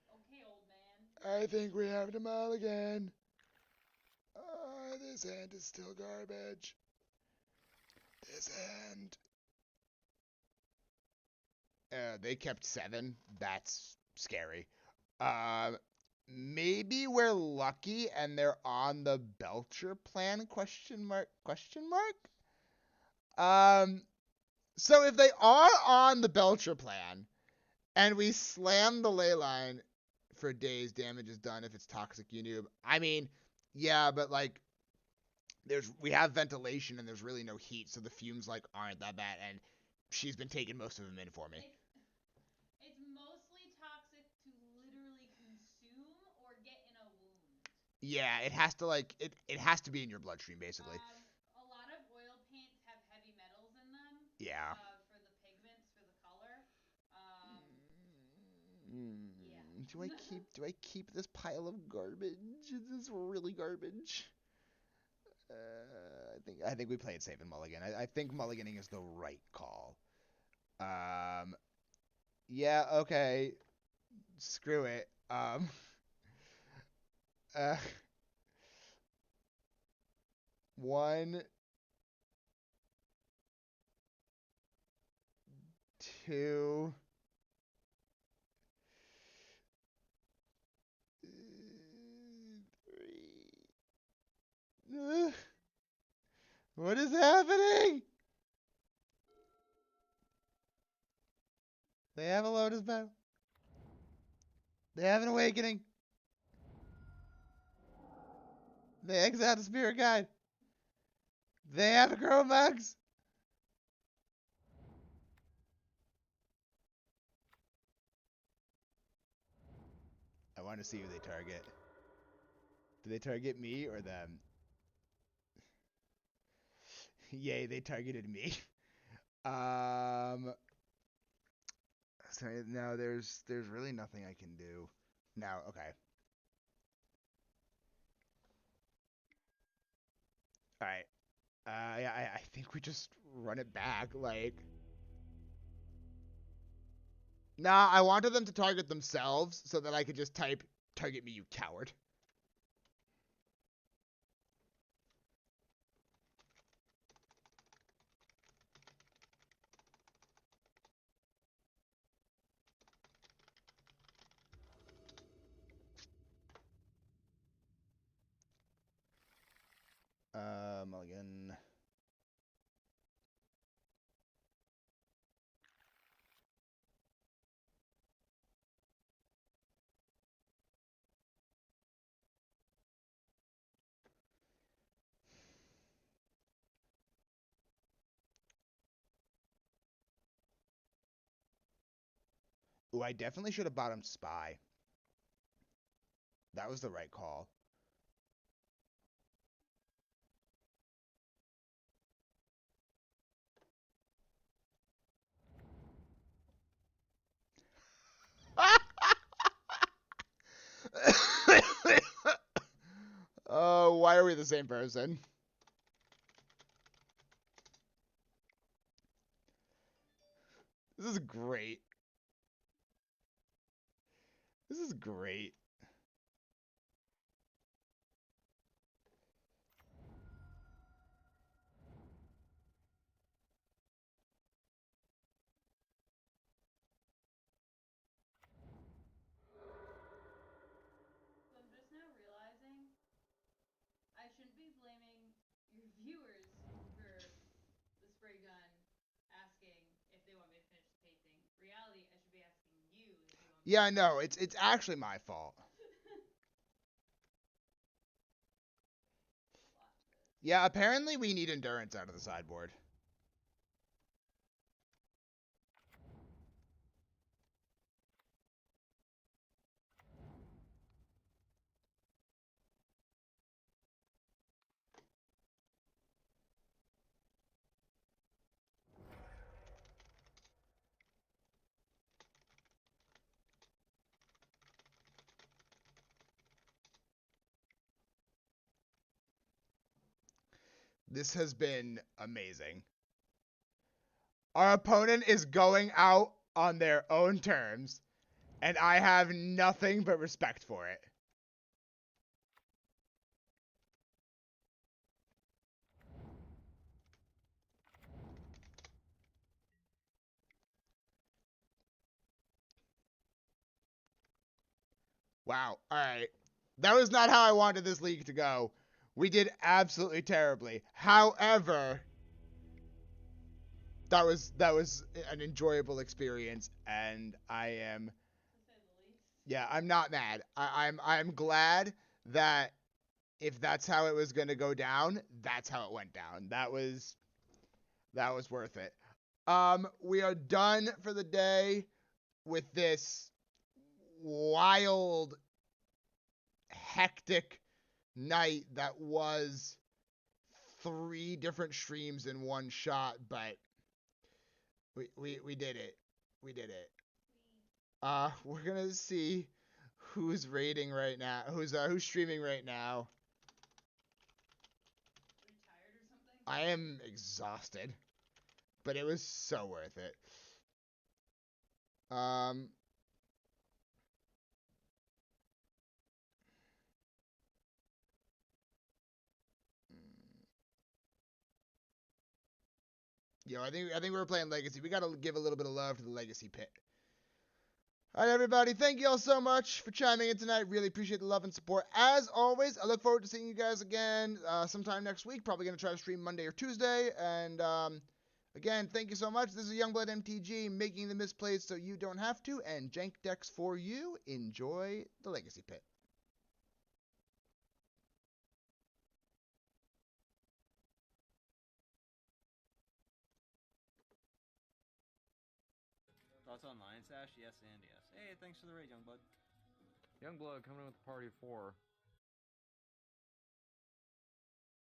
Okay, old man. I think we have to mulligan. This hand is still garbage. This hand. They kept 7. That's scary. Maybe we're lucky and they're on the Belcher plan? Question mark? So if they are on the Belcher plan and we slam the Leyline for days, damage is done if it's toxic Unoob. I mean, yeah, but like we have ventilation and there's really no heat, so the fumes like aren't that bad. And she's been taking most of them in for me. It's mostly toxic to literally consume or get in a wound. Yeah, it has to like it has to be in your bloodstream basically. A lot of oil paints have heavy metals in them. Yeah. For the pigments, for the color. Yeah. Do I keep this pile of garbage? Is this really garbage? I think we play it safe and mulligan. I think mulliganing is the right call. Yeah, okay. Screw it. Uh, 1, 2. What is happening? They have a Lotus Petal. They have an Awakening. They exile the Spirit Guide. They have a Chrome Mox. I want to see who they target. Do they target me or them? Yay, they targeted me. Sorry, no, there's really nothing I can do. No, okay. All right. Yeah, I think we just run it back. Like, nah, I wanted them to target themselves so that I could just type, "Target me, you coward." Mulligan. Ooh, I definitely should have bottomed Spy. That was the right call. Oh, why are we the same person? This is great. This is great. So I'm just now realizing I shouldn't be blaming your viewers for the spray gun asking if they want me to finish the painting. Reality, I should be asking you if you want me Yeah, to no, it's actually my fault. Yeah, apparently we need endurance out of the sideboard. This has been amazing. Our opponent is going out on their own terms, and I have nothing but respect for it. Wow. All right. That was not how I wanted this league to go. We did absolutely terribly. However, that was an enjoyable experience, and I am, to say the least. yeah, I'm not mad. I'm glad that if that's how it was going to go down, that's how it went down. That was worth it. We are done for the day with this wild, hectic night that was 3 different streams in one shot, but we did it. We did it. We're gonna see who's raiding right now, who's streaming right now. Are you tired or something? I am exhausted, but it was so worth it. Yo, I think we were playing Legacy. We gotta give a little bit of love to the Legacy pit. All right, everybody. Thank you all so much for chiming in tonight. Really appreciate the love and support. As always, I look forward to seeing you guys again sometime next week. Probably going to try to stream Monday or Tuesday. And again, thank you so much. This is Youngblood MTG, making the misplays so you don't have to. And jank decks for you. Enjoy the Legacy pit. Thoughts on Lion Sash? Yes and yes. Hey, thanks for the raid, Youngblood. Youngblood coming in with a party of 4.